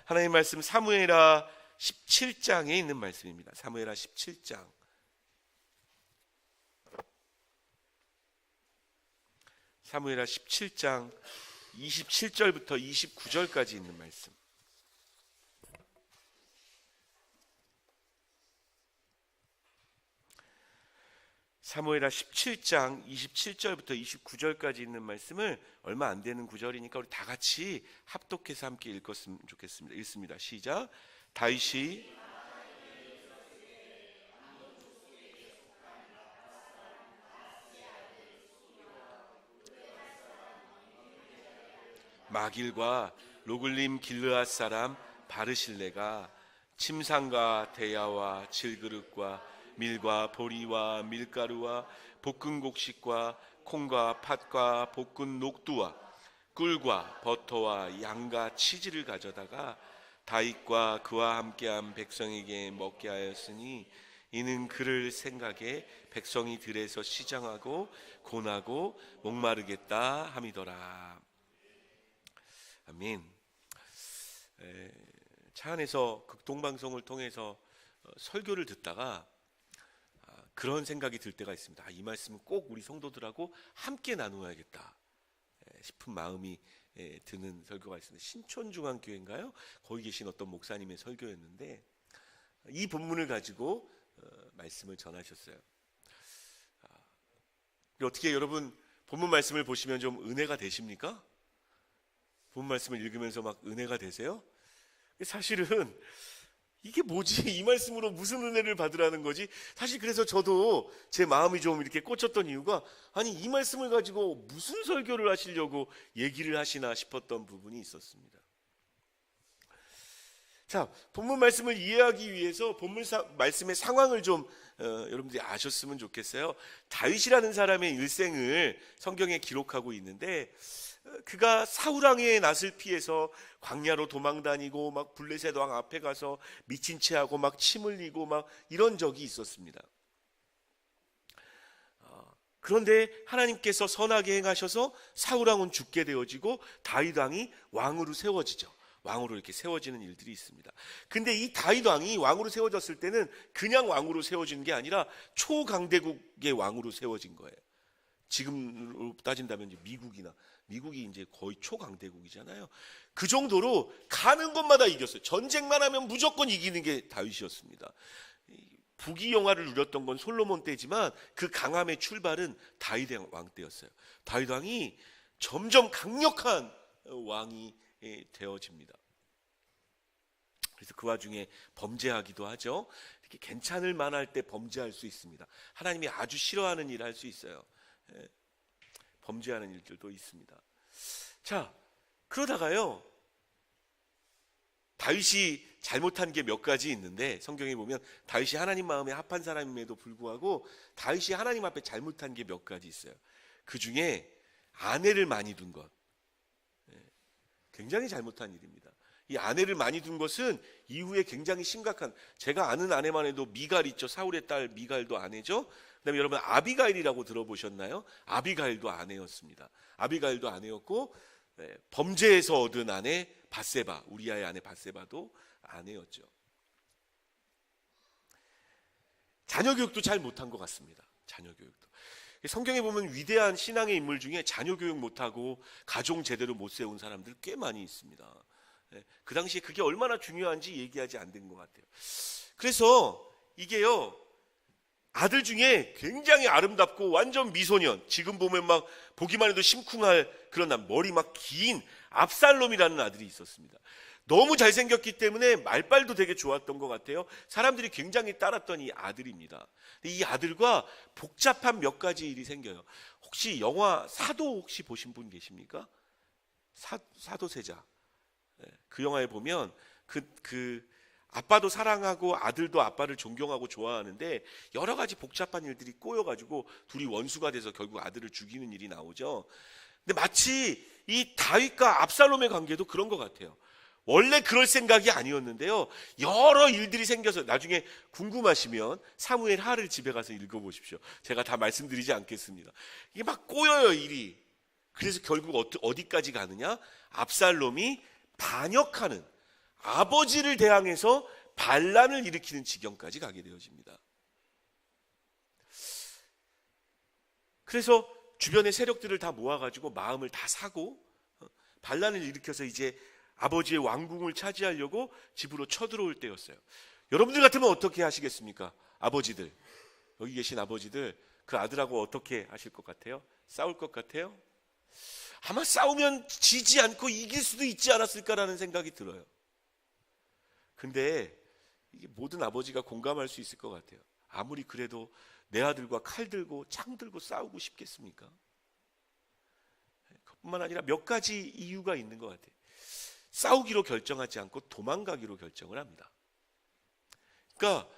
하나님 말씀 사무엘하 17장에 있는 말씀입니다. 사무엘하 17장. 사무엘하 17장 27절부터 29절까지 있는 말씀. 사무엘하 17장 27절부터 29절까지 있는 말씀을 얼마 안 되는 구절이니까 우리 다 같이 합독해서 함께 읽었으면 좋겠습니다. 읽습니다. 시작. 다윗이 마길과 로글림 길르앗 사람 바르실레가 침상과 대야와 질그릇과 밀과 보리와 밀가루와 볶은 곡식과 콩과 팥과 볶은 녹두와 꿀과 버터와 양과 치즈를 가져다가 다윗과 그와 함께한 백성에게 먹게 하였으니 이는 그를 생각에 백성이 들에서 시장하고 고나고 목마르겠다 함이더라. 아멘. 차 안에서 극동방송을 통해서 설교를 듣다가 그런 생각이 들 때가 있습니다. 이 말씀은 꼭 우리 성도들하고 함께 나누어야겠다 싶은 마음이 드는 설교가 있습니다. 신촌중앙교회인가요? 거기 계신 어떤 목사님의 설교였는데 이 본문을 가지고 말씀을 전하셨어요. 어떻게 여러분 본문 말씀을 보시면 좀 은혜가 되십니까? 본문 말씀을 읽으면서 막 은혜가 되세요? 사실은 이게 뭐지? 이 말씀으로 무슨 은혜를 받으라는 거지? 사실 그래서 저도 제 마음이 좀 이렇게 꽂혔던 이유가 아니 이 말씀을 가지고 무슨 설교를 하시려고 얘기를 하시나 싶었던 부분이 있었습니다. 자, 본문 말씀을 이해하기 위해서 본문 말씀의 상황을 좀 여러분들이 아셨으면 좋겠어요. 다윗이라는 사람의 일생을 성경에 기록하고 있는데 그가 사울왕의 낯을 피해서 광야로 도망다니고 막 블레셋 왕 앞에 가서 미친 채 하고 막 침 흘리고 막 이런 적이 있었습니다. 그런데 하나님께서 선하게 행하셔서 사울왕은 죽게 되어지고 다윗왕이 왕으로 세워지죠. 왕으로 이렇게 세워지는 일들이 있습니다. 근데 이 다윗왕이 왕으로 세워졌을 때는 그냥 왕으로 세워진 게 아니라 초강대국의 왕으로 세워진 거예요. 지금으로 따진다면 이제 미국이 이제 거의 초강대국이잖아요. 그 정도로 가는 곳마다 이겼어요. 전쟁만 하면 무조건 이기는 게 다윗이었습니다. 북이 영화를 누렸던 건 솔로몬 때지만 그 강함의 출발은 다윗 왕 때였어요. 다윗 왕이 점점 강력한 왕이 되어집니다. 그래서 그 와중에 범죄하기도 하죠. 이렇게 괜찮을 만할 때 범죄할 수 있습니다. 하나님이 아주 싫어하는 일을 할 수 있어요. 범죄하는 일들도 있습니다. 자, 그러다가요 다윗이 잘못한 게 몇 가지 있는데 성경에 보면 다윗이 하나님 마음에 합한 사람임에도 불구하고 다윗이 하나님 앞에 잘못한 게 몇 가지 있어요. 그 중에 아내를 많이 둔 것, 굉장히 잘못한 일입니다. 이 아내를 많이 둔 것은 이후에 굉장히 심각한, 제가 아는 아내만 해도 미갈 있죠. 사울의 딸 미갈도 아내죠. 그다음에 여러분 아비가일이라고 들어보셨나요? 아비가일도 아내였습니다. 아비가일도 아내였고 범죄에서 얻은 아내 밧세바, 우리아의 아내 밧세바도 아내였죠. 자녀 교육도 잘 못한 것 같습니다. 자녀 교육도. 성경에 보면 위대한 신앙의 인물 중에 자녀 교육 못하고 가정 제대로 못 세운 사람들 꽤 많이 있습니다. 그 당시에 그게 얼마나 중요한지 얘기하지 않는 것 같아요. 그래서 이게요, 아들 중에 굉장히 아름답고 완전 미소년, 지금 보면 막 보기만 해도 심쿵할 그런 머리 막 긴 압살롬이라는 아들이 있었습니다. 너무 잘생겼기 때문에 말빨도 되게 좋았던 것 같아요. 사람들이 굉장히 따랐던 이 아들입니다. 이 아들과 복잡한 몇 가지 일이 생겨요. 혹시 영화 사도 혹시 보신 분 계십니까? 사도세자. 그 영화에 보면 그 아빠도 사랑하고 아들도 아빠를 존경하고 좋아하는데 여러 가지 복잡한 일들이 꼬여가지고 둘이 원수가 돼서 결국 아들을 죽이는 일이 나오죠. 근데 마치 이 다윗과 압살롬의 관계도 그런 것 같아요. 원래 그럴 생각이 아니었는데요, 여러 일들이 생겨서 나중에 궁금하시면 사무엘 하를 집에 가서 읽어보십시오. 제가 다 말씀드리지 않겠습니다. 이게 막 꼬여요, 일이. 그래서 결국 어디까지 가느냐? 압살롬이 반역하는, 아버지를 대항해서 반란을 일으키는 지경까지 가게 되어집니다. 그래서 주변의 세력들을 다 모아가지고 마음을 다 사고 반란을 일으켜서 이제 아버지의 왕궁을 차지하려고 집으로 쳐들어올 때였어요. 여러분들 같으면 어떻게 하시겠습니까? 아버지들, 여기 계신 아버지들, 그 아들하고 어떻게 하실 것 같아요? 싸울 것 같아요? 아마 싸우면 지지 않고 이길 수도 있지 않았을까라는 생각이 들어요. 근데 이게 모든 아버지가 공감할 수 있을 것 같아요. 아무리 그래도 내 아들과 칼 들고 창 들고 싸우고 싶겠습니까? 그뿐만 아니라 몇 가지 이유가 있는 것 같아요. 싸우기로 결정하지 않고 도망가기로 결정을 합니다. 그러니까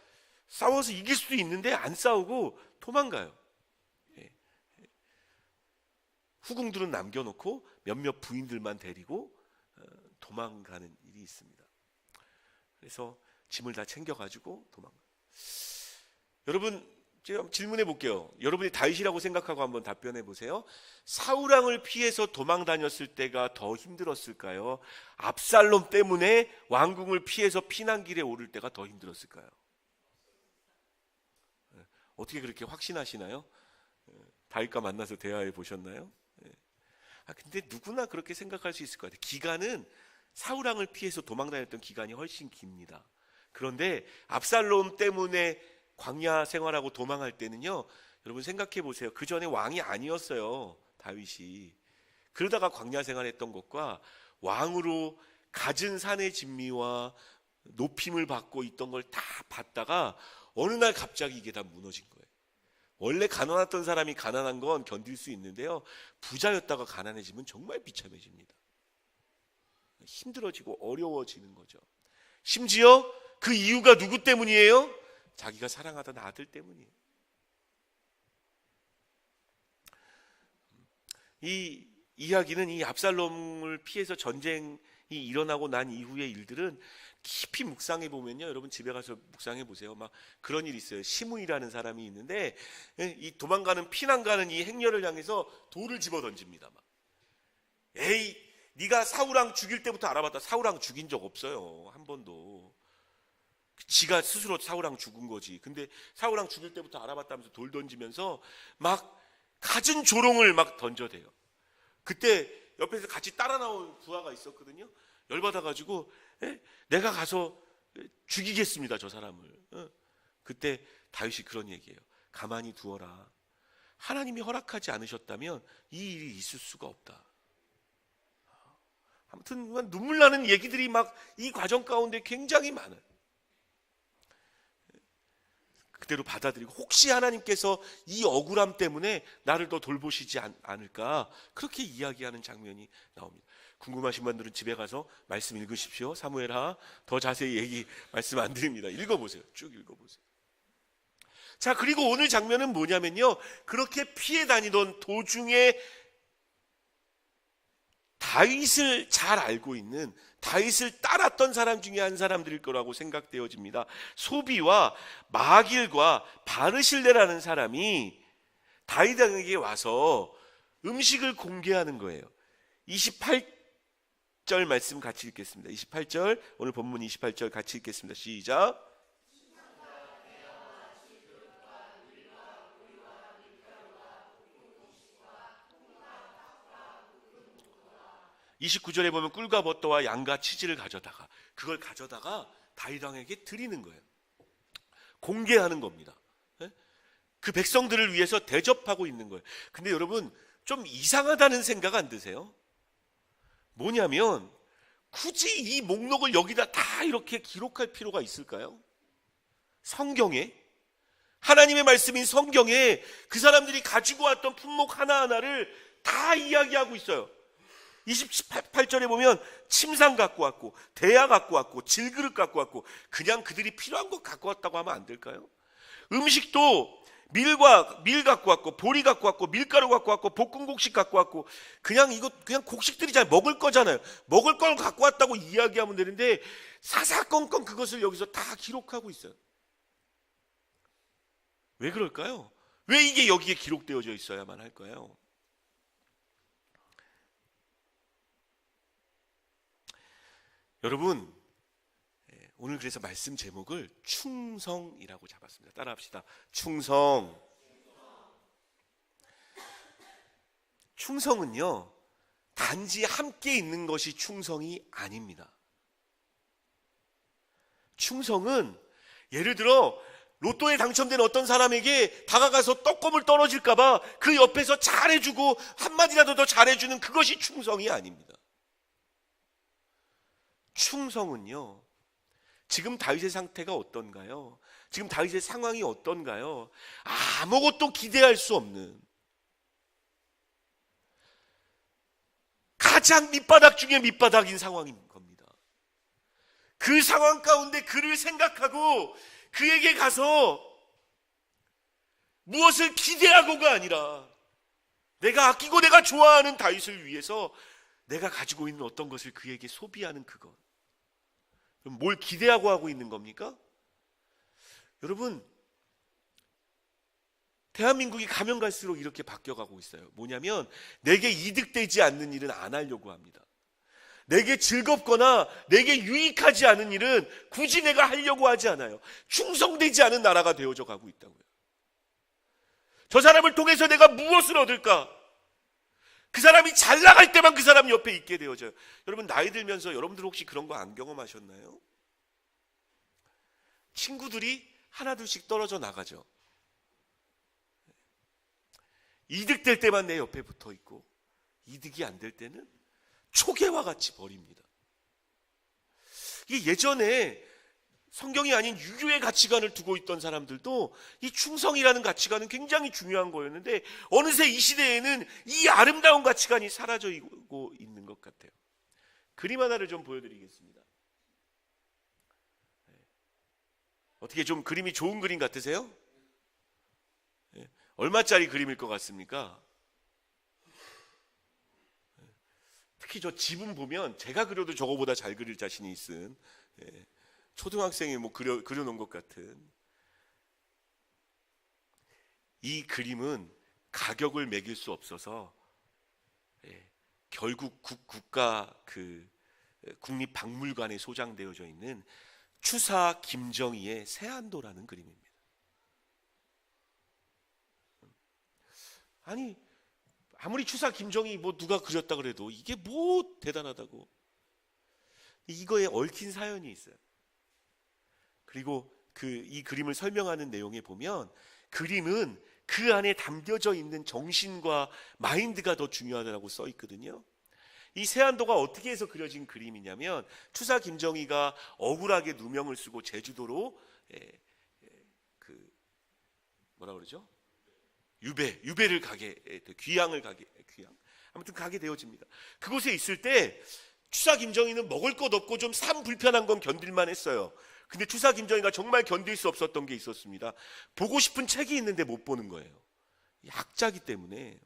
싸워서 이길 수도 있는데 안 싸우고 도망가요. 후궁들은 남겨놓고 몇몇 부인들만 데리고 도망가는 일이 있습니다. 그래서 짐을 다 챙겨가지고 도망가요. 여러분, 제가 질문해 볼게요. 여러분이 다윗이라고 생각하고 한번 답변해 보세요. 사울왕을 피해서 도망 다녔을 때가 더 힘들었을까요? 압살롬 때문에 왕궁을 피해서 피난길에 오를 때가 더 힘들었을까요? 어떻게 그렇게 확신하시나요? 다윗과 만나서 대화해 보셨나요? 근데 누구나 그렇게 생각할 수 있을 것 같아요. 기간은 사울왕을 피해서 도망 다녔던 기간이 훨씬 깁니다. 그런데 압살롬 때문에 광야 생활하고 도망할 때는요, 여러분 생각해 보세요. 그 전에 왕이 아니었어요, 다윗이. 그러다가 광야 생활했던 것과 왕으로 갖은 산의 진미와 높임을 받고 있던 걸 다 받다가 어느 날 갑자기 이게 다 무너진 거예요. 원래 가난했던 사람이 가난한 건 견딜 수 있는데요, 부자였다가 가난해지면 정말 비참해집니다. 힘들어지고 어려워지는 거죠. 심지어 그 이유가 누구 때문이에요? 자기가 사랑하던 아들 때문이에요. 이 이야기는 이 압살롬을 피해서 전쟁이 일어나고 난 이후의 일들은 깊이 묵상해 보면요, 여러분 집에 가서 묵상해 보세요. 막 그런 일이 있어요. 시므이라는 사람이 있는데 이 도망가는 피난가는 이 행렬을 향해서 돌을 집어 던집니다. 막. 에이, 네가 사울왕 죽일 때부터 알아봤다. 사울왕 죽인 적 없어요, 한 번도. 지가 스스로 사울왕 죽은 거지. 근데 사울왕 죽일 때부터 알아봤다면서 돌 던지면서 막 갖은 조롱을 막 던져대요. 그때 옆에서 같이 따라 나온 부하가 있었거든요. 열받아가지고 내가 가서 죽이겠습니다, 저 사람을. 그때 다윗이 그런 얘기예요. 가만히 두어라. 하나님이 허락하지 않으셨다면 이 일이 있을 수가 없다. 아무튼 눈물 나는 얘기들이 막 이 과정 가운데 굉장히 많아요. 그대로 받아들이고, 혹시 하나님께서 이 억울함 때문에 나를 더 돌보시지 않을까, 그렇게 이야기하는 장면이 나옵니다. 궁금하신 분들은 집에 가서 말씀 읽으십시오. 사무엘하 더 자세히 말씀 안 드립니다. 읽어보세요. 쭉 읽어보세요. 자, 그리고 오늘 장면은 뭐냐면요, 그렇게 피해 다니던 도중에 다윗을 잘 알고 있는, 다윗을 따랐던 사람 중에 한 사람들일 거라고 생각되어집니다. 소비와 마길과 바르실레라는 사람이 다윗에게 와서 음식을 공개하는 거예요. 28절 말씀 같이 읽겠습니다. 28절, 오늘 본문 28절 같이 읽겠습니다. 시작. 29절에 보면 꿀과 버터와 양과 치즈를 가져다가, 그걸 가져다가 다윗 왕에게 드리는 거예요. 공개하는 겁니다. 그 백성들을 위해서 대접하고 있는 거예요. 근데 여러분, 좀 이상하다는 생각 안 드세요? 뭐냐면, 굳이 이 목록을 여기다 다 이렇게 기록할 필요가 있을까요? 성경에, 하나님의 말씀인 성경에 그 사람들이 가지고 왔던 품목 하나하나를 다 이야기하고 있어요. 28절에 보면 침상 갖고 왔고, 대야 갖고 왔고, 질그릇 갖고 왔고, 그냥 그들이 필요한 것 갖고 왔다고 하면 안 될까요? 음식도 밀 갖고 왔고, 보리 갖고 왔고, 밀가루 갖고 왔고, 볶은 곡식 갖고 왔고, 그냥 곡식들이 잘 먹을 거잖아요. 먹을 걸 갖고 왔다고 이야기하면 되는데 사사건건 그것을 여기서 다 기록하고 있어요. 왜 그럴까요? 왜 이게 여기에 기록되어져 있어야만 할까요? 여러분, 오늘 그래서 말씀 제목을 충성이라고 잡았습니다. 따라합시다. 충성. 충성은요, 단지 함께 있는 것이 충성이 아닙니다. 충성은 예를 들어 로또에 당첨된 어떤 사람에게 다가가서 떡고물 떨어질까봐 그 옆에서 잘해주고 한마디라도 더 잘해주는 그것이 충성이 아닙니다. 충성은요, 지금 다윗의 상태가 어떤가요? 지금 다윗의 상황이 어떤가요? 아무것도 기대할 수 없는 가장 밑바닥 중에 밑바닥인 상황인 겁니다. 그 상황 가운데 그를 생각하고 그에게 가서 무엇을 기대하고가 아니라 내가 아끼고 내가 좋아하는 다윗을 위해서 내가 가지고 있는 어떤 것을 그에게 소비하는 그것. 그럼 뭘 기대하고 하고 있는 겁니까? 여러분, 대한민국이 가면 갈수록 이렇게 바뀌어가고 있어요. 뭐냐면 내게 이득되지 않는 일은 안 하려고 합니다. 내게 즐겁거나 내게 유익하지 않은 일은 굳이 내가 하려고 하지 않아요. 충성되지 않은 나라가 되어져 가고 있다고요. 저 사람을 통해서 내가 무엇을 얻을까? 그 사람이 잘 나갈 때만 그 사람 옆에 있게 되어져요. 여러분, 나이 들면서 여러분들 혹시 그런 거 안 경험하셨나요? 친구들이 하나둘씩 떨어져 나가죠. 이득될 때만 내 옆에 붙어 있고 이득이 안 될 때는 초계와 같이 버립니다. 이게 예전에 성경이 아닌 유교의 가치관을 두고 있던 사람들도 이 충성이라는 가치관은 굉장히 중요한 거였는데 어느새 이 시대에는 이 아름다운 가치관이 사라지고 있는 것 같아요. 그림 하나를 좀 보여드리겠습니다. 어떻게 좀 그림이 좋은 그림 같으세요? 얼마짜리 그림일 것 같습니까? 특히 저 지분 보면 제가 그려도 저거보다 잘 그릴 자신이 있은 초등학생이 뭐 그려놓은 것 같은 이 그림은 가격을 매길 수 없어서 결국 국가 국립박물관에 소장되어져 있는 추사 김정희의 세안도라는 그림입니다. 아니, 아무리 추사 김정희 뭐 누가 그렸다 그래도 이게 뭐 대단하다고. 이거에 얽힌 사연이 있어요. 그리고 이 그림을 설명하는 내용에 보면 그림은 그 안에 담겨져 있는 정신과 마인드가 더 중요하다고 써 있거든요. 이 세안도가 어떻게 해서 그려진 그림이냐면 추사 김정희가 억울하게 누명을 쓰고 제주도로 뭐라 그러죠? 유배를 가게, 귀향을 가게, 아무튼 가게 되어집니다. 그곳에 있을 때 추사 김정희는 먹을 것 없고 좀 삶 불편한 건 견딜만 했어요. 근데 추사 김정희가 정말 견딜 수 없었던 게 있었습니다. 보고 싶은 책이 있는데 못 보는 거예요. 학자기 때문에.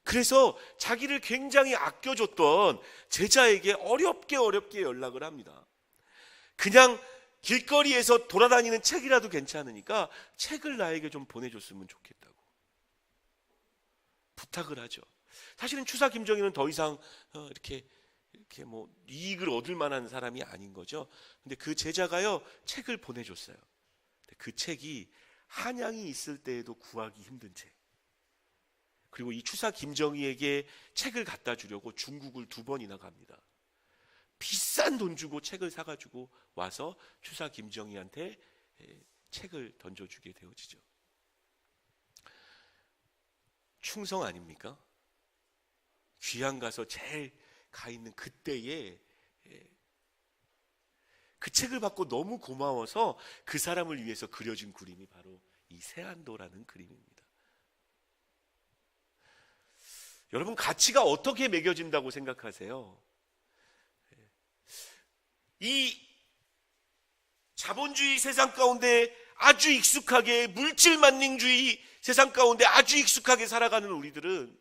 그래서 자기를 굉장히 아껴줬던 제자에게 어렵게 연락을 합니다. 그냥 길거리에서 돌아다니는 책이라도 괜찮으니까 책을 나에게 좀 보내줬으면 좋겠다고 부탁을 하죠. 사실은 추사 김정희는 더 이상 이렇게 뭐 이익을 얻을 만한 사람이 아닌 거죠. 근데 그 제자가요 책을 보내줬어요. 그 책이 한양이 있을 때에도 구하기 힘든 책. 그리고 이 추사 김정희에게 책을 갖다 주려고 중국을 2번이나 갑니다. 비싼 돈 주고 책을 사가지고 와서 추사 김정희한테 책을 던져주게 되어지죠. 충성 아닙니까? 귀향 가서 제일 가 있는 그때에 그 책을 받고 너무 고마워서 그 사람을 위해서 그려진 그림이 바로 이 세안도라는 그림입니다. 여러분, 가치가 어떻게 매겨진다고 생각하세요? 이 자본주의 세상 가운데 아주 익숙하게, 물질 만능주의 세상 가운데 아주 익숙하게 살아가는 우리들은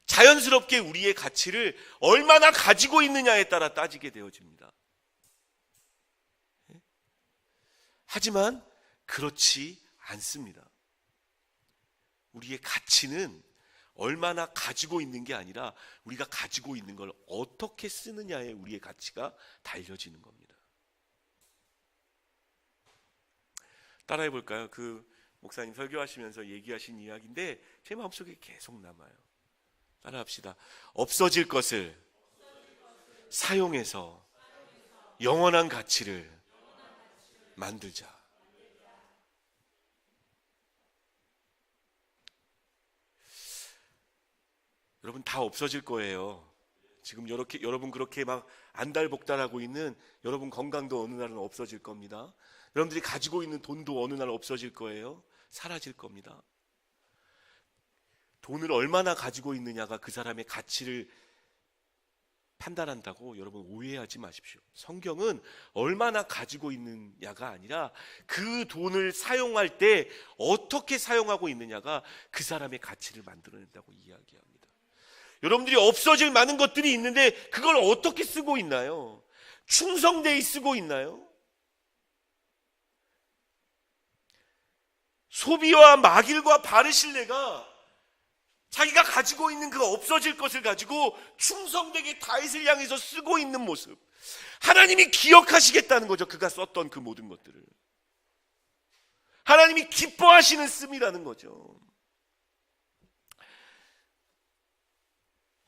자연스럽게 우리의 가치를 얼마나 가지고 있느냐에 따라 따지게 되어집니다. 하지만 그렇지 않습니다. 우리의 가치는 얼마나 가지고 있는 게 아니라 우리가 가지고 있는 걸 어떻게 쓰느냐에 우리의 가치가 달려지는 겁니다. 따라해 볼까요? 그 목사님 설교하시면서 얘기하신 이야기인데 제 마음속에 계속 남아요. 따라합시다. 없어질 것을 사용해서 영원한 가치를 만들자. 여러분, 다 없어질 거예요. 지금 여러분 그렇게 막 안달복달하고 있는 여러분 건강도 어느 날은 없어질 겁니다. 여러분들이 가지고 있는 돈도 어느 날 없어질 거예요. 사라질 겁니다. 돈을 얼마나 가지고 있느냐가 그 사람의 가치를 판단한다고 여러분 오해하지 마십시오. 성경은 얼마나 가지고 있느냐가 아니라 그 돈을 사용할 때 어떻게 사용하고 있느냐가 그 사람의 가치를 만들어낸다고 이야기합니다. 여러분들이 없어질 많은 것들이 있는데 그걸 어떻게 쓰고 있나요? 충성되이 쓰고 있나요? 소비와 마길과 바르실레가 자기가 가지고 있는 그 없어질 것을 가지고 충성되게 다윗을 향해서 쓰고 있는 모습, 하나님이 기억하시겠다는 거죠. 그가 썼던 그 모든 것들을 하나님이 기뻐하시는 씀이라는 거죠.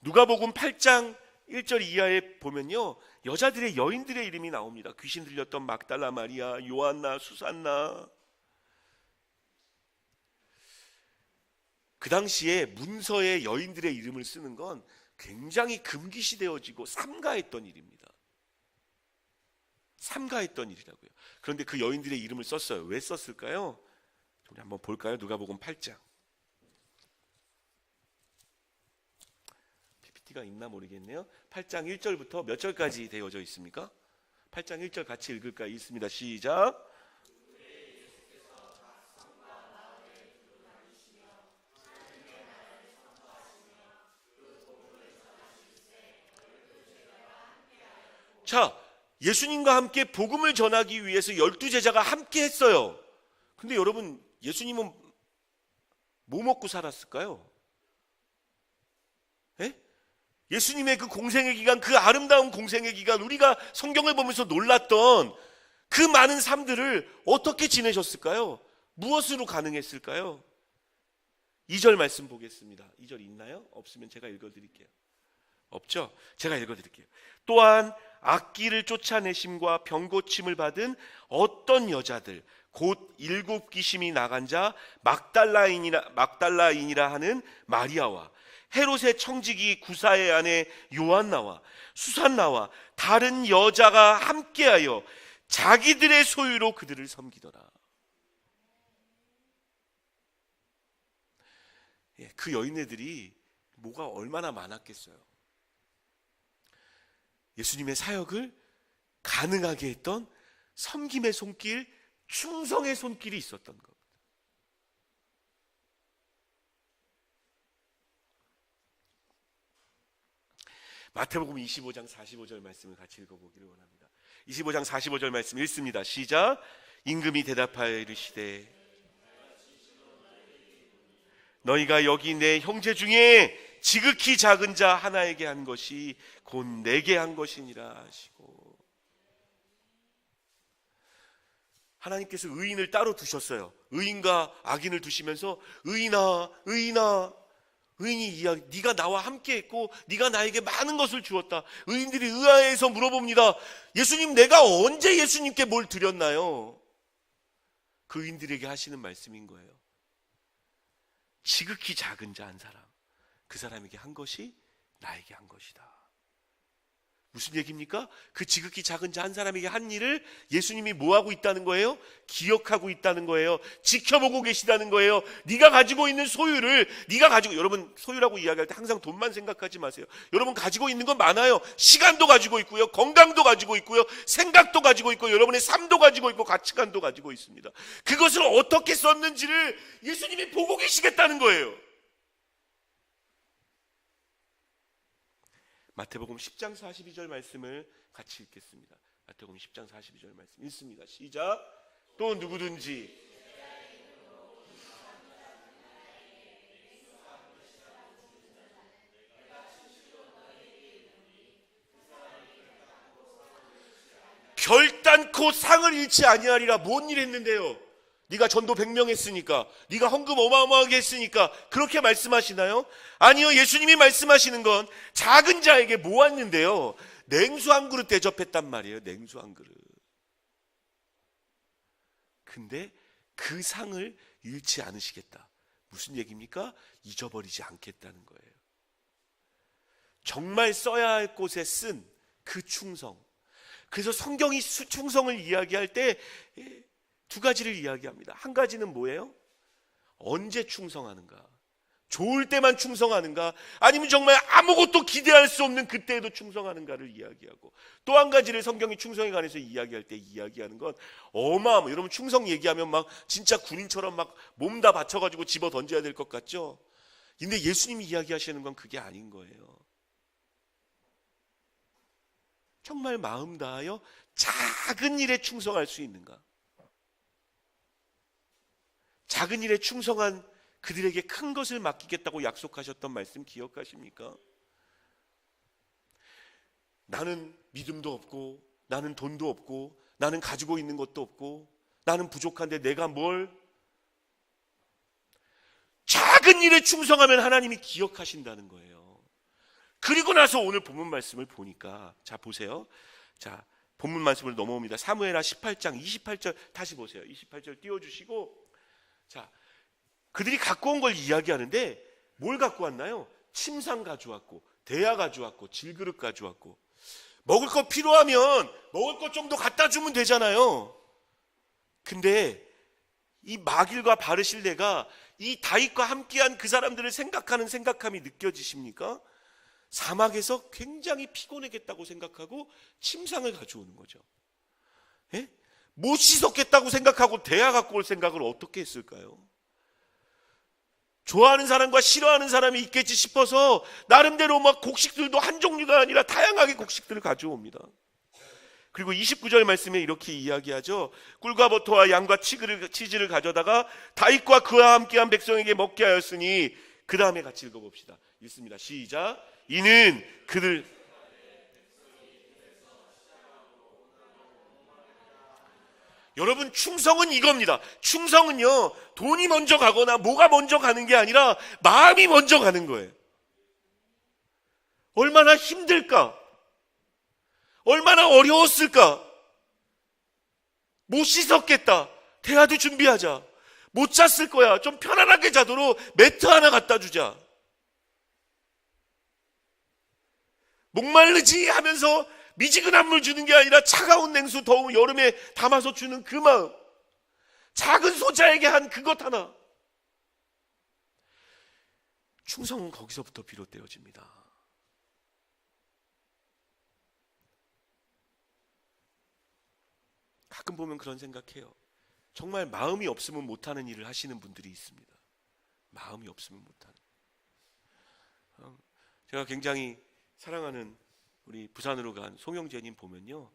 누가복음 8장 1절 이하에 보면요, 여자들의 여인들의 이름이 나옵니다. 귀신 들렸던 막달라 마리아, 요한나, 수산나. 그 당시에 문서에 여인들의 이름을 쓰는 건 굉장히 금기시되어지고 삼가했던 일입니다. 삼가했던 일이라고요. 그런데 그 여인들의 이름을 썼어요. 왜 썼을까요? 우리 한번 볼까요? 누가복음 8장. PPT가 있나 모르겠네요. 8장 1절부터 몇 절까지 되어져 있습니까? 8장 1절 같이 읽을까요? 있습니다. 시작. 자, 예수님과 함께 복음을 전하기 위해서 12제자가 함께 했어요. 근데 여러분, 예수님은 뭐 먹고 살았을까요? 예? 예수님의 그 공생의 기간, 그 아름다운 공생의 기간, 우리가 성경을 보면서 놀랐던 그 많은 삶들을 어떻게 지내셨을까요? 무엇으로 가능했을까요? 2절 말씀 보겠습니다. 2절 있나요? 없으면 제가 읽어드릴게요. 없죠? 제가 읽어드릴게요. 또한 악기를 쫓아내심과 병고침을 받은 어떤 여자들, 곧 7 귀신이 나간 자 막달라인이라 하는 마리아와 헤롯의 청지기 구사의 아내 요한나와 수산나와 다른 여자가 함께하여 자기들의 소유로 그들을 섬기더라. 그 여인네들이 뭐가 얼마나 많았겠어요. 예수님의 사역을 가능하게 했던 섬김의 손길, 충성의 손길이 있었던 겁니다. 마태복음 25장 45절 말씀을 같이 읽어보기를 원합니다. 25장 45절 말씀 읽습니다. 시작. 임금이 대답하여 이르시되 너희가 여기 내 형제 중에 지극히 작은 자 하나에게 한 것이 곧 내게 한 것이니라 하시고, 하나님께서 의인을 따로 두셨어요. 의인과 악인을 두시면서 의인아 의인이 네가 나와 함께 했고 네가 나에게 많은 것을 주었다. 의인들이 의아해서 물어봅니다. 예수님, 내가 언제 예수님께 뭘 드렸나요? 그 의인들에게 하시는 말씀인 거예요. 지극히 작은 자 한 사람, 그 사람에게 한 것이 나에게 한 것이다. 무슨 얘기입니까? 그 지극히 작은 자 한 사람에게 한 일을 예수님이 뭐하고 있다는 거예요? 기억하고 있다는 거예요. 지켜보고 계시다는 거예요. 네가 가지고 있는 소유를 여러분, 소유라고 이야기할 때 항상 돈만 생각하지 마세요. 여러분 가지고 있는 건 많아요. 시간도 가지고 있고요, 건강도 가지고 있고요, 생각도 가지고 있고, 여러분의 삶도 가지고 있고, 가치관도 가지고 있습니다. 그것을 어떻게 썼는지를 예수님이 보고 계시겠다는 거예요. 마태복음 10장 42절 말씀을 같이 읽겠습니다. 마태복음 10장 42절 말씀 읽습니다. 시작. 또 누구든지 결단코 상을 잃지 아니하리라. 뭔 일 했는데요? 네가 전도 100명 했으니까, 네가 헌금 어마어마하게 했으니까 그렇게 말씀하시나요? 아니요. 예수님이 말씀하시는 건 작은 자에게 모았는데요, 냉수 한 그릇 대접했단 말이에요. 냉수 한 그릇. 근데 그 상을 잃지 않으시겠다. 무슨 얘기입니까? 잊어버리지 않겠다는 거예요. 정말 써야 할 곳에 쓴 그 충성. 그래서 성경이 충성을 이야기할 때 두 가지를 이야기합니다. 한 가지는 뭐예요? 언제 충성하는가? 좋을 때만 충성하는가? 아니면 정말 아무것도 기대할 수 없는 그때에도 충성하는가를 이야기하고, 또 한 가지를 성경이 충성에 관해서 이야기할 때 이야기하는 건 여러분 충성 얘기하면 막 진짜 군인처럼 막 몸 다 바쳐가지고 집어 던져야 될 것 같죠? 근데 예수님이 이야기하시는 건 그게 아닌 거예요. 정말 마음 다하여 작은 일에 충성할 수 있는가? 작은 일에 충성한 그들에게 큰 것을 맡기겠다고 약속하셨던 말씀 기억하십니까? 나는 믿음도 없고, 나는 돈도 없고, 나는 가지고 있는 것도 없고, 나는 부족한데 내가 뭘? 작은 일에 충성하면 하나님이 기억하신다는 거예요. 그리고 나서 오늘 본문 말씀을 보니까, 자 보세요. 자 본문 말씀을 넘어옵니다. 사무엘하 18장 28절 다시 보세요. 28절 띄워주시고, 자 그들이 갖고 온 걸 이야기하는데 뭘 갖고 왔나요? 침상 가져왔고, 대야 가져왔고, 질그릇 가져왔고. 먹을 거 필요하면 먹을 것 정도 갖다 주면 되잖아요. 근데 이 마길과 바르실레가 이 다윗과 함께한 그 사람들을 생각하는 생각함이 느껴지십니까? 사막에서 굉장히 피곤하겠다고 생각하고 침상을 가져오는 거죠. 예? 못 씻었겠다고 생각하고 대야 갖고 올 생각을 어떻게 했을까요? 좋아하는 사람과 싫어하는 사람이 있겠지 싶어서 나름대로 막 곡식들도 한 종류가 아니라 다양하게 곡식들을 가져옵니다. 그리고 29절 말씀에 이렇게 이야기하죠. 꿀과 버터와 양과 치즈를 가져다가 다윗과 그와 함께한 백성에게 먹게 하였으니, 그 다음에 같이 읽어봅시다. 읽습니다. 시작. 이는 그들, 여러분 충성은 이겁니다. 충성은요, 돈이 먼저 가거나 뭐가 먼저 가는 게 아니라 마음이 먼저 가는 거예요. 얼마나 힘들까? 얼마나 어려웠을까? 못 씻었겠다. 대야도 준비하자. 못 잤을 거야. 좀 편안하게 자도록 매트 하나 갖다 주자. 목마르지 하면서 미지근한 물 주는 게 아니라 차가운 냉수 더운 여름에 담아서 주는 그 마음, 작은 소자에게 한 그것 하나. 충성은 거기서부터 비롯되어집니다. 가끔 보면 그런 생각해요. 정말 마음이 없으면 못하는 일을 하시는 분들이 있습니다. 마음이 없으면 못하는. 제가 굉장히 사랑하는 우리 부산으로 간 송영재님 보면요,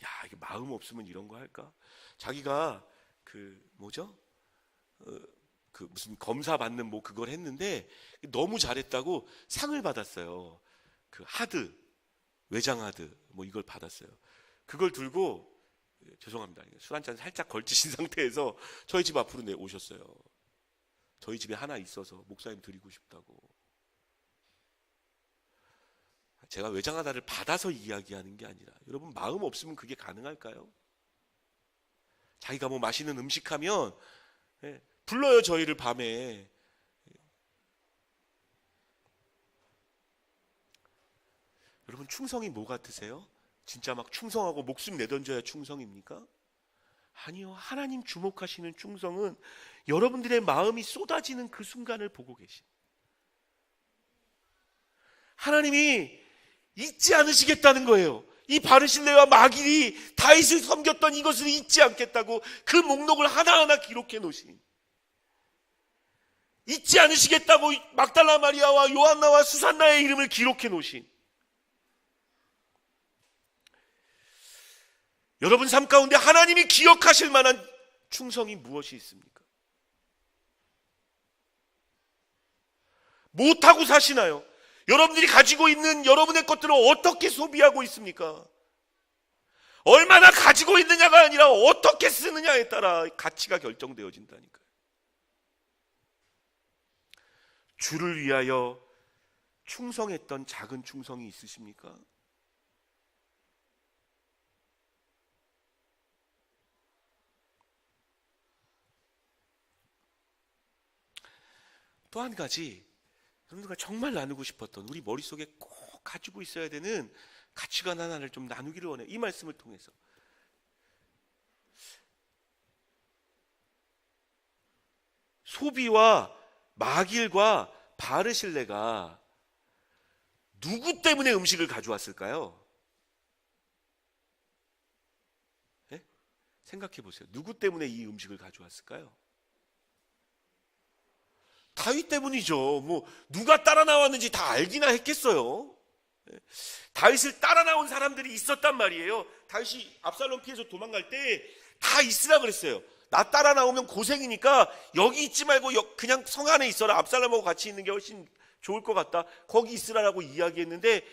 야 이게 마음 없으면 이런 거 할까? 자기가 그 무슨 검사 받는 뭐 그걸 했는데 너무 잘했다고 상을 받았어요. 그 하드, 외장 하드 뭐 이걸 받았어요. 그걸 들고, 죄송합니다, 술 한잔 살짝 걸치신 상태에서 저희 집 앞으로 오셨어요. 저희 집에 하나 있어서 목사님 드리고 싶다고. 제가 외장하다를 받아서 이야기하는 게 아니라, 여러분 마음 없으면 그게 가능할까요? 자기가 뭐 맛있는 음식 하면 불러요, 저희를 밤에. 여러분 충성이 뭐 같으세요? 진짜 막 충성하고 목숨 내던져야 충성입니까? 아니요. 하나님 주목하시는 충성은 여러분들의 마음이 쏟아지는 그 순간을 보고 계신, 하나님이 잊지 않으시겠다는 거예요. 이 바르실레와 마길이 다윗을 섬겼던 이것을 잊지 않겠다고 그 목록을 하나하나 기록해 놓으신, 잊지 않으시겠다고 막달라 마리아와 요한나와 수산나의 이름을 기록해 놓으신, 여러분 삶 가운데 하나님이 기억하실 만한 충성이 무엇이 있습니까? 못하고 사시나요? 여러분들이 가지고 있는 여러분의 것들을 어떻게 소비하고 있습니까? 얼마나 가지고 있느냐가 아니라 어떻게 쓰느냐에 따라 가치가 결정되어진다니까요. 주를 위하여 충성했던 작은 충성이 있으십니까? 또 한 가지, 여러분들과 정말 나누고 싶었던, 우리 머릿속에 꼭 가지고 있어야 되는 가치관 하나를 좀 나누기를 원해요. 이 말씀을 통해서. 소비와 마길과 바르실레가 누구 때문에 음식을 가져왔을까요? 네? 생각해 보세요. 누구 때문에 이 음식을 가져왔을까요? 다윗 때문이죠. 뭐 누가 따라 나왔는지 다 알기나 했겠어요. 네? 다윗을 따라 나온 사람들이 있었단 말이에요. 다윗이 압살롬 피해서 도망갈 때 다 있으라 그랬어요. 나 따라 나오면 고생이니까 여기 있지 말고 그냥 성 안에 있어라. 압살롬하고 같이 있는 게 훨씬 좋을 것 같다. 거기 있으라라고 이야기했는데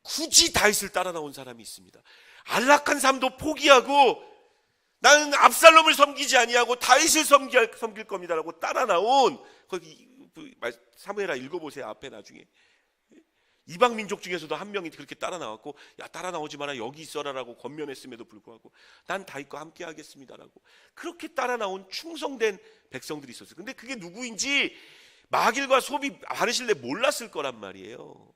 굳이 다윗을 따라 나온 사람이 있습니다. 안락한 삶도 포기하고 나는 압살롬을 섬기지 아니하고 다윗을 섬길 겁니다라고 따라 나온, 거기 사무엘하 읽어보세요. 앞에 나중에 이방 민족 중에서도 한 명이 그렇게 따라 나왔고, 야 따라 나오지 마라, 여기 있어라라고 권면했음에도 불구하고 난 다윗과 함께 하겠습니다라고 그렇게 따라 나온 충성된 백성들이 있었어요. 근데 그게 누구인지 마길과 소비 바르실레 몰랐을 거란 말이에요.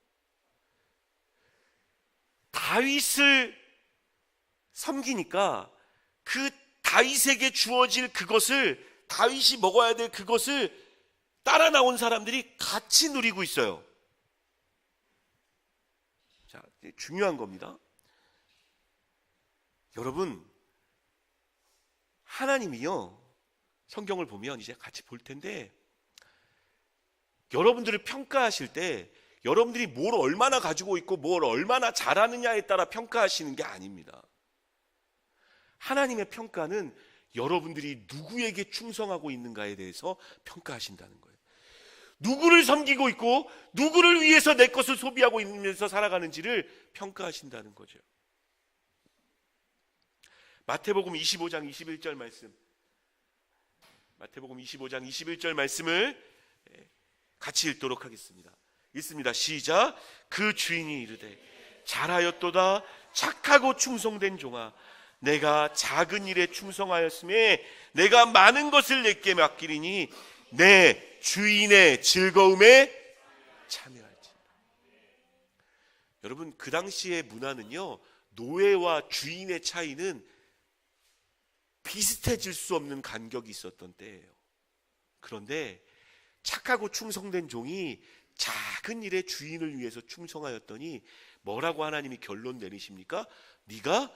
다윗을 섬기니까 그 다윗에게 주어질 그것을, 다윗이 먹어야 될 그것을 따라 나온 사람들이 같이 누리고 있어요. 자, 중요한 겁니다. 여러분, 하나님이요, 성경을 보면 이제 같이 볼 텐데, 여러분들을 평가하실 때 여러분들이 뭘 얼마나 가지고 있고 뭘 얼마나 잘하느냐에 따라 평가하시는 게 아닙니다. 하나님의 평가는 여러분들이 누구에게 충성하고 있는가에 대해서 평가하신다는 거예요. 누구를 섬기고 있고 누구를 위해서 내 것을 소비하고 있으면서 살아가는지를 평가하신다는 거죠. 마태복음 25장 21절 말씀, 마태복음 25장 21절 말씀을 같이 읽도록 하겠습니다. 읽습니다. 시작. 그 주인이 이르되 잘하였도다 착하고 충성된 종아, 내가 작은 일에 충성하였음에 내가 많은 것을 내게 맡기리니 내 주인의 즐거움에 참여할지. 여러분, 그 당시의 문화는요, 노예와 주인의 차이는 비슷해질 수 없는 간격이 있었던 때예요. 그런데 착하고 충성된 종이 작은 일에 주인을 위해서 충성하였더니 뭐라고 하나님이 결론 내리십니까? 네가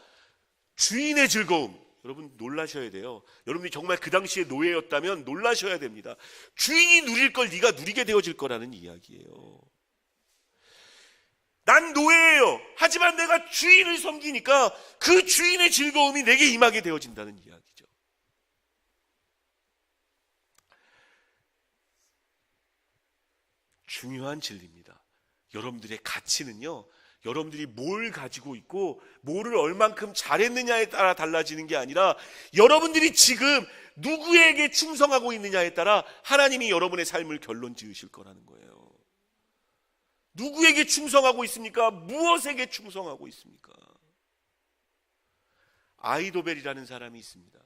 주인의 즐거움. 여러분 놀라셔야 돼요. 여러분이 정말 그 당시에 노예였다면 놀라셔야 됩니다. 주인이 누릴 걸 네가 누리게 되어질 거라는 이야기예요. 난 노예예요. 하지만 내가 주인을 섬기니까 그 주인의 즐거움이 내게 임하게 되어진다는 이야기죠. 중요한 진리입니다. 여러분들의 가치는요, 여러분들이 뭘 가지고 있고 뭐를 얼만큼 잘했느냐에 따라 달라지는 게 아니라 여러분들이 지금 누구에게 충성하고 있느냐에 따라 하나님이 여러분의 삶을 결론 지으실 거라는 거예요. 누구에게 충성하고 있습니까? 무엇에게 충성하고 있습니까? 아히도벨이라는 사람이 있습니다.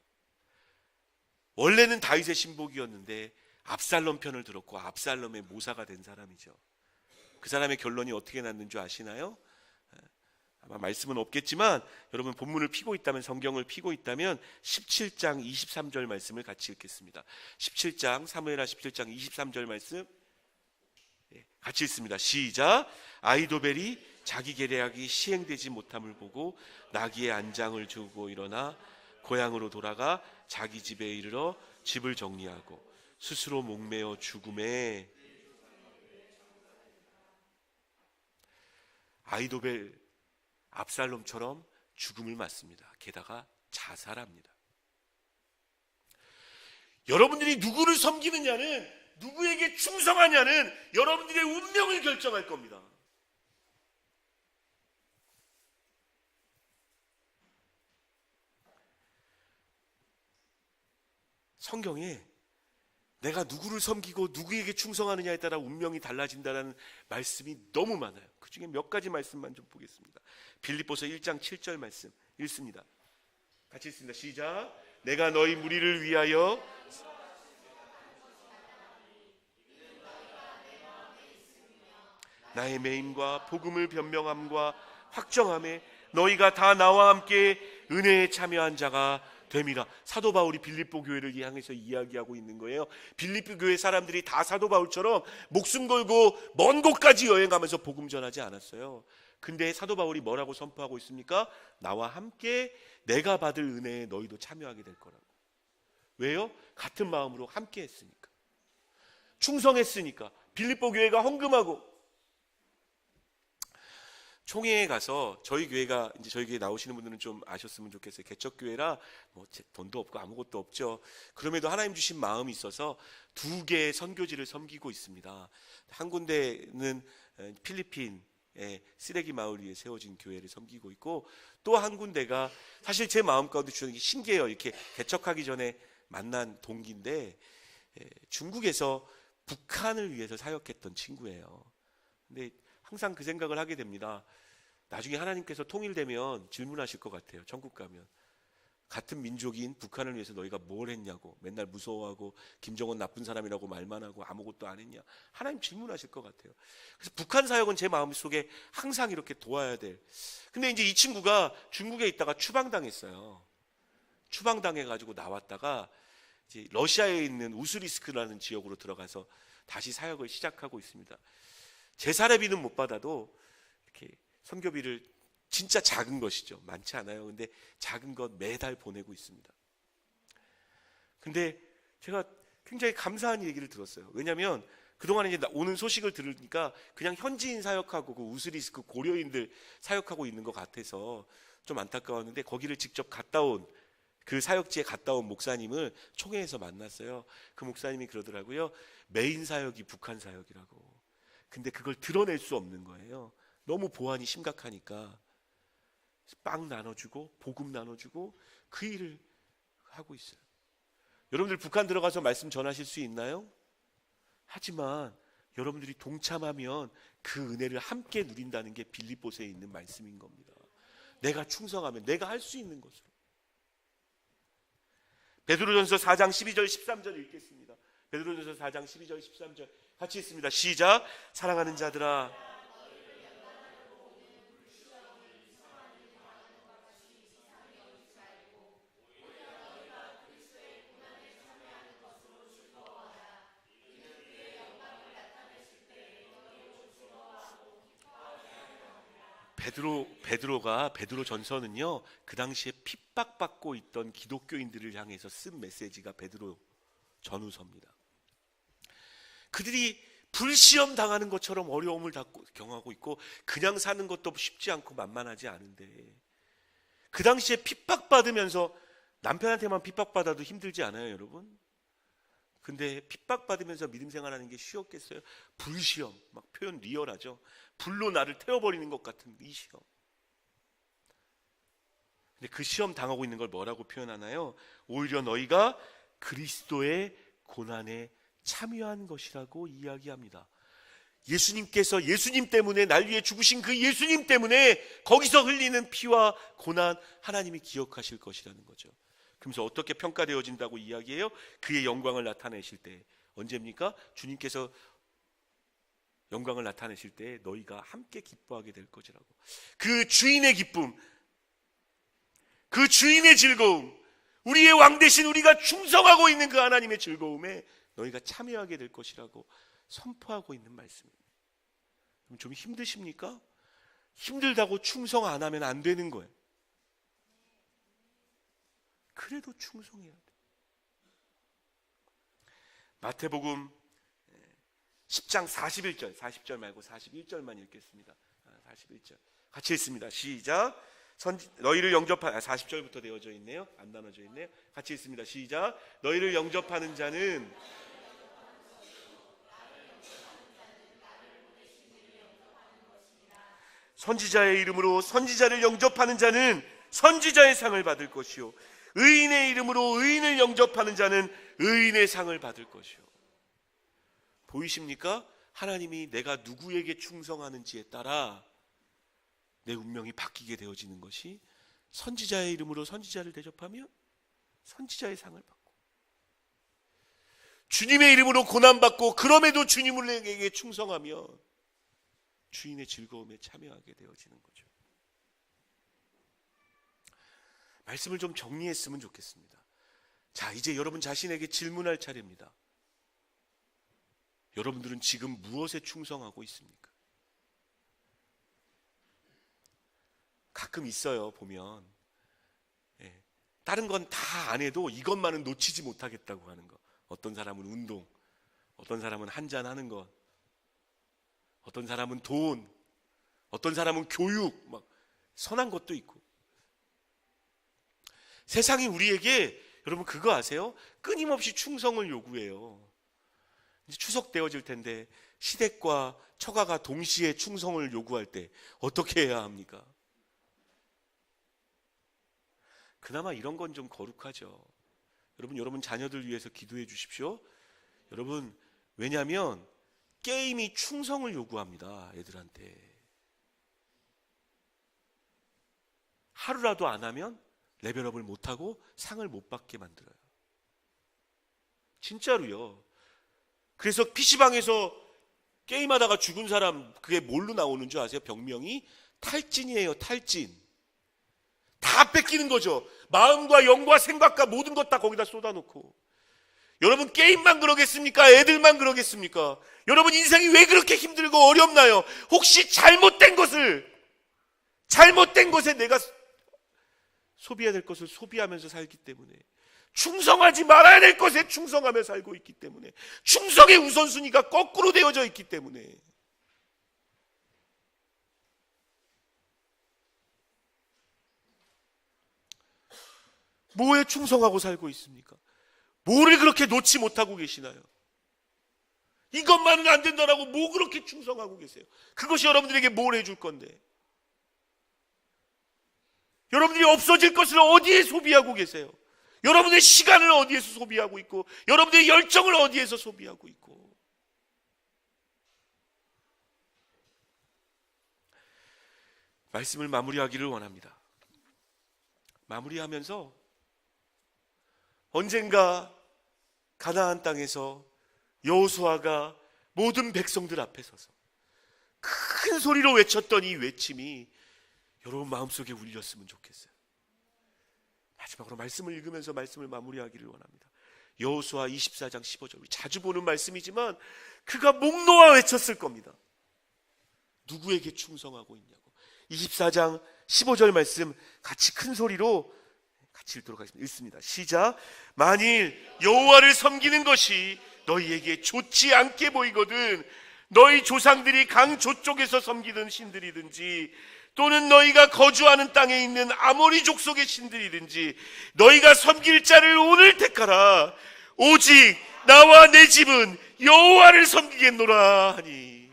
원래는 다윗의 신복이었는데 압살롬 편을 들었고 압살롬의 모사가 된 사람이죠. 그 사람의 결론이 어떻게 났는 줄 아시나요? 아마 말씀은 없겠지만 여러분 본문을 피고 있다면, 성경을 피고 있다면 17장 23절 말씀을 같이 읽겠습니다. 17장, 사무엘하 17장 23절 말씀 같이 읽습니다. 시작. 아히도벨이 자기 계략이 시행되지 못함을 보고 나귀의 안장을 주고 일어나 고향으로 돌아가 자기 집에 이르러 집을 정리하고 스스로 목매어 죽음에. 아히도벨 압살롬처럼 죽음을 맞습니다. 게다가 자살합니다. 여러분들이 누구를 섬기느냐는, 누구에게 충성하냐는 여러분들의 운명을 결정할 겁니다. 성경에 내가 누구를 섬기고 누구에게 충성하느냐에 따라 운명이 달라진다는 말씀이 너무 많아요. 그 중에 몇 가지 말씀만 좀 보겠습니다. 빌립보서 1장 7절 말씀 읽습니다. 같이 읽습니다. 시작. 내가 너희 무리를 위하여 나의 매임과 복음을 변명함과 확정함에 너희가 다 나와 함께 은혜에 참여한 자가 됨이라. 사도 바울이 빌립보 교회를 향해서 이야기하고 있는 거예요. 빌립보 교회 사람들이 다 사도 바울처럼 목숨 걸고 먼 곳까지 여행하면서 복음 전하지 않았어요. 근데 사도 바울이 뭐라고 선포하고 있습니까? 나와 함께 내가 받을 은혜에 너희도 참여하게 될 거라고. 왜요? 같은 마음으로 함께 했으니까, 충성했으니까. 빌립보 교회가 헌금하고, 총회에 가서 저희 교회가 이제 저희 교회 나오시는 분들은 좀 아셨으면 좋겠어요. 개척교회라 뭐 돈도 없고 아무것도 없죠. 그럼에도 하나님 주신 마음이 있어서 2개의 선교지를 섬기고 있습니다. 한 군데는 필리핀 쓰레기 마을 위에 세워진 교회를 섬기고 있고, 또 한 군데가 사실 제 마음 가운데 주는 게 신기해요. 이렇게 개척하기 전에 만난 동기인데 중국에서 북한을 위해서 사역했던 친구예요. 근데 항상 그 생각을 하게 됩니다. 나중에 하나님께서 통일되면 질문하실 것 같아요. 천국 가면 같은 민족인 북한을 위해서 너희가 뭘 했냐고, 맨날 무서워하고 김정은 나쁜 사람이라고 말만 하고 아무것도 안 했냐, 하나님 질문하실 것 같아요. 그래서 북한 사역은 제 마음속에 항상 이렇게 도와야 될. 근데 이제 이 친구가 중국에 있다가 추방당했어요. 추방당해가지고 나왔다가 이제 러시아에 있는 우스리스크라는 지역으로 들어가서 다시 사역을 시작하고 있습니다. 제 사례비는 못 받아도 이렇게 선교비를, 진짜 작은 것이죠. 많지 않아요. 근데 작은 것 매달 보내고 있습니다. 근데 제가 굉장히 감사한 얘기를 들었어요. 왜냐하면 그동안에 이제 오는 소식을 들으니까 그냥 현지인 사역하고 그 우스리스크 고려인들 사역하고 있는 것 같아서 좀 안타까웠는데, 거기를 직접 갔다 온, 그 사역지에 갔다 온 목사님을 총회에서 만났어요. 그 목사님이 그러더라고요. 메인 사역이 북한 사역이라고. 근데 그걸 드러낼 수 없는 거예요. 너무 보안이 심각하니까. 빵 나눠주고 복음 나눠주고 그 일을 하고 있어요. 여러분들 북한 들어가서 말씀 전하실 수 있나요? 하지만 여러분들이 동참하면 그 은혜를 함께 누린다는 게 빌립보서에 있는 말씀인 겁니다. 내가 충성하면 내가 할 수 있는 것으로. 베드로전서 4장 12절 13절 읽겠습니다. 베드로전서 4장 12절 13절 같이 읽습니다. 시작. 사랑하는 자들아, 베드로전서는요, 그 당시에 핍박받고 있던 기독교인들을 향해서 쓴 메시지가 베드로 전후서입니다. 그들이 불시험 당하는 것처럼 어려움을 경험하고 있고 그냥 사는 것도 쉽지 않고 만만하지 않은데, 그 당시에 핍박받으면서, 남편한테만 핍박받아도 힘들지 않아요, 여러분? 근데 핍박받으면서 믿음 생활하는 게 쉬웠겠어요? 불시험, 막 표현 리얼하죠. 불로 나를 태워버리는 것 같은 이 시험. 근데 그 시험 당하고 있는 걸 뭐라고 표현하나요? 오히려 너희가 그리스도의 고난에 참여한 것이라고 이야기합니다. 예수님께서, 예수님 때문에, 날 위해 죽으신 그 예수님 때문에 거기서 흘리는 피와 고난 하나님이 기억하실 것이라는 거죠. 그러면서 어떻게 평가되어진다고 이야기해요? 그의 영광을 나타내실 때. 언제입니까? 주님께서 영광을 나타내실 때 너희가 함께 기뻐하게 될 것이라고. 그 주인의 기쁨, 그 주인의 즐거움, 우리의 왕 대신 우리가 충성하고 있는 그 하나님의 즐거움에 너희가 참여하게 될 것이라고 선포하고 있는 말씀입니다. 좀 힘드십니까? 힘들다고 충성 안 하면 안 되는 거예요. 그래도 충성해야 돼. 마태복음 10장 41절, 40절 말고 41절만 읽겠습니다. 41절 같이 읽습니다. 시작. 너희를 영접하는, 40절부터 되어져 있네요. 안 나눠져 있네요. 같이 읽습니다. 시작. 너희를 영접하는 자는 선지자의 이름으로 선지자를 영접하는 자는 선지자의 상을 받을 것이요, 의인의 이름으로 의인을 영접하는 자는 의인의 상을 받을 것이요. 보이십니까? 하나님이 내가 누구에게 충성하는지에 따라 내 운명이 바뀌게 되어지는 것이, 선지자의 이름으로 선지자를 대접하면 선지자의 상을 받고, 주님의 이름으로 고난받고 그럼에도 주님에게 충성하며 주인의 즐거움에 참여하게 되어지는 거죠. 말씀을 좀 정리했으면 좋겠습니다. 자, 이제 여러분 자신에게 질문할 차례입니다. 여러분들은 지금 무엇에 충성하고 있습니까? 가끔 있어요, 보면. 다른 건 다 안 해도 이것만은 놓치지 못하겠다고 하는 거. 어떤 사람은 운동, 어떤 사람은 한잔하는 것, 어떤 사람은 돈, 어떤 사람은 교육, 막 선한 것도 있고. 세상이 우리에게, 여러분 그거 아세요? 끊임없이 충성을 요구해요. 이제 추석 되어질 텐데 시댁과 처가가 동시에 충성을 요구할 때 어떻게 해야 합니까? 그나마 이런 건 좀 거룩하죠. 여러분 자녀들 위해서 기도해 주십시오. 여러분, 왜냐하면 게임이 충성을 요구합니다. 애들한테. 하루라도 안 하면 레벨업을 못하고 상을 못 받게 만들어요. 진짜로요. 그래서 PC방에서 게임하다가 죽은 사람, 그게 뭘로 나오는 줄 아세요? 병명이 탈진이에요. 탈진. 다 뺏기는 거죠. 마음과 영과 생각과 모든 것 다 거기다 쏟아놓고. 여러분, 게임만 그러겠습니까? 애들만 그러겠습니까? 여러분, 인생이 왜 그렇게 힘들고 어렵나요? 혹시 잘못된 것에 내가 소비해야 될 것을 소비하면서 살기 때문에, 충성하지 말아야 될 것에 충성하며 살고 있기 때문에, 충성의 우선순위가 거꾸로 되어져 있기 때문에. 뭐에 충성하고 살고 있습니까? 뭐를 그렇게 놓지 못하고 계시나요? 이것만은 안 된다라고 뭐 그렇게 충성하고 계세요? 그것이 여러분들에게 뭘 해줄 건데? 여러분들이 없어질 것을 어디에 소비하고 계세요? 여러분의 시간을 어디에서 소비하고 있고, 여러분들의 열정을 어디에서 소비하고 있고. 말씀을 마무리하기를 원합니다. 마무리하면서 언젠가 가나안 땅에서 여호수아가 모든 백성들 앞에 서서 큰 소리로 외쳤던 이 외침이 여러분 마음속에 울렸으면 좋겠어요. 마지막으로 말씀을 읽으면서 말씀을 마무리하기를 원합니다. 여호수아 24장 15절, 자주 보는 말씀이지만 그가 목 놓아 외쳤을 겁니다. 누구에게 충성하고 있냐고. 24장 15절 말씀 같이 큰 소리로 같이 읽도록 하겠습니다. 읽습니다. 시작. 만일 여호와를 섬기는 것이 너희에게 좋지 않게 보이거든 너희 조상들이 강 저쪽에서 섬기던 신들이든지 또는 너희가 거주하는 땅에 있는 아모리 족속의 신들이든지 너희가 섬길 자를 오늘 택하라. 오직 나와 내 집은 여호와를 섬기겠노라 하니.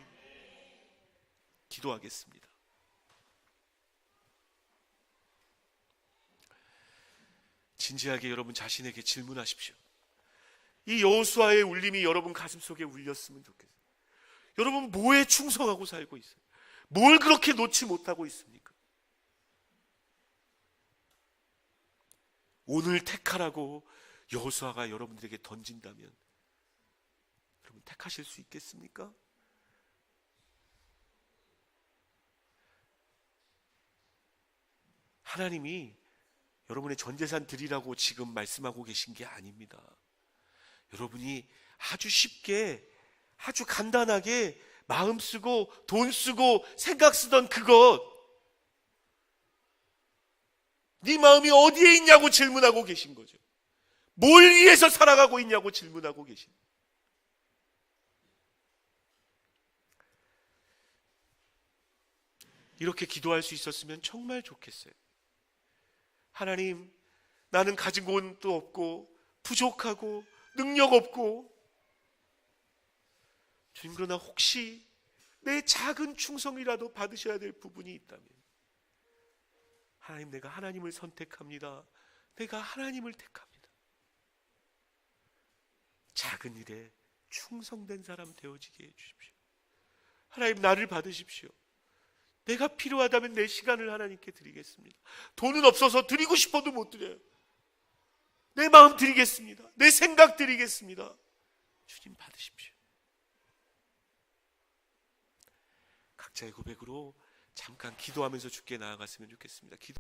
기도하겠습니다. 진지하게 여러분 자신에게 질문하십시오. 이 여호수아의 울림이 여러분 가슴속에 울렸으면 좋겠어요. 여러분 뭐에 충성하고 살고 있어요? 뭘 그렇게 놓지 못하고 있습니까? 오늘 택하라고 여호수아가 여러분들에게 던진다면 여러분 택하실 수 있겠습니까? 하나님이 여러분의 전재산 드리라고 지금 말씀하고 계신 게 아닙니다. 여러분이 아주 쉽게, 아주 간단하게 마음 쓰고 돈 쓰고 생각 쓰던 그것, 네 마음이 어디에 있냐고 질문하고 계신 거죠. 뭘 위해서 살아가고 있냐고 질문하고 계신. 이렇게 기도할 수 있었으면 정말 좋겠어요. 하나님, 나는 가진 것도 없고 부족하고 능력 없고, 주님, 그러나 혹시 내 작은 충성이라도 받으셔야 될 부분이 있다면 하나님, 내가 하나님을 선택합니다. 내가 하나님을 택합니다. 작은 일에 충성된 사람 되어지게 해주십시오. 하나님, 나를 받으십시오. 내가 필요하다면 내 시간을 하나님께 드리겠습니다. 돈은 없어서 드리고 싶어도 못 드려요. 내 마음 드리겠습니다. 내 생각 드리겠습니다. 주님 받으십시오. 각자의 고백으로 잠깐 기도하면서 주께 나아갔으면 좋겠습니다.